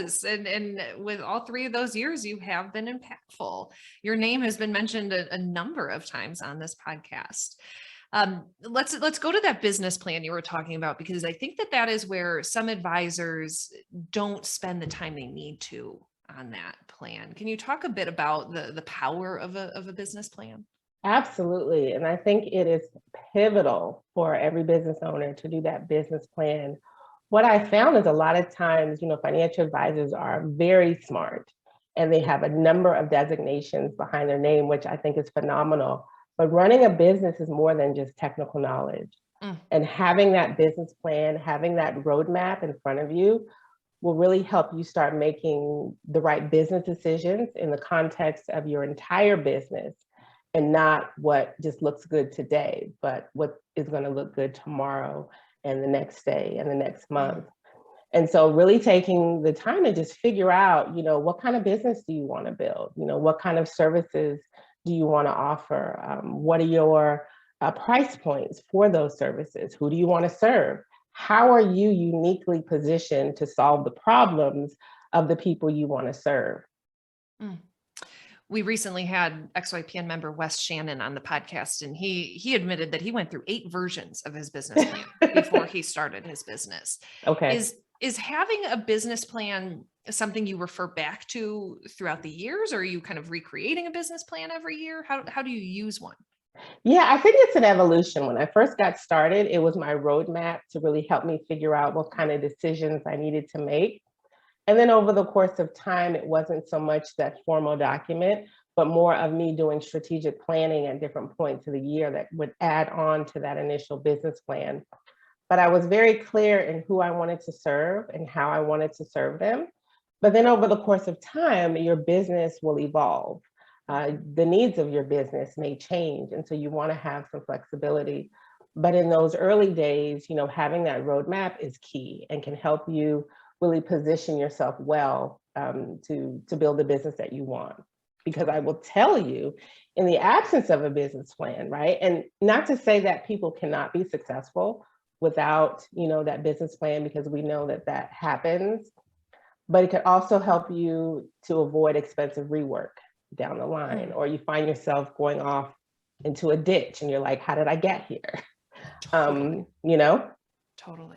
is. And with all three of those years, you have been impactful. Your name has been mentioned a number of times on this podcast. Let's go to that business plan you were talking about, because I think that is where some advisors don't spend the time they need to on that plan. Can you talk a bit about the power of a business plan? Absolutely. And I think it is pivotal for every business owner to do that business plan. What I found is a lot of times, financial advisors are very smart and they have a number of designations behind their name, which I think is phenomenal. But running a business is more than just technical knowledge. Mm. And having that business plan, having that roadmap in front of you will really help you start making the right business decisions in the context of your entire business, and not what just looks good today, but what is going to look good tomorrow and the next day and the next month. And so really taking the time to just figure out, what kind of business do you want to build? What kind of services do you want to offer? What are your price points for those services? Who do you want to serve? How are you uniquely positioned to solve the problems of the people you want to serve? Mm. We recently had XYPN member Wes Shannon on the podcast, and he admitted that he went through 8 versions of his business plan before he started his business. Okay. Is having a business plan something you refer back to throughout the years, or are you kind of recreating a business plan every year? How do you use one? Yeah, I think it's an evolution. When I first got started, it was my roadmap to really help me figure out what kind of decisions I needed to make. And then over the course of time, it wasn't so much that formal document, but more of me doing strategic planning at different points of the year that would add on to that initial business plan. But I was very clear in who I wanted to serve and how I wanted to serve them. But then over the course of time, your business will evolve. The needs of your business may change. And so you want to have some flexibility. But in those early days, having that roadmap is key and can help you really position yourself well to build the business that you want. Because I will tell you, in the absence of a business plan, right? And not to say that people cannot be successful without, that business plan, because we know that that happens, but it could also help you to avoid expensive rework down the line, or you find yourself going off into a ditch and you're like, how did I get here? Totally. You know? Totally.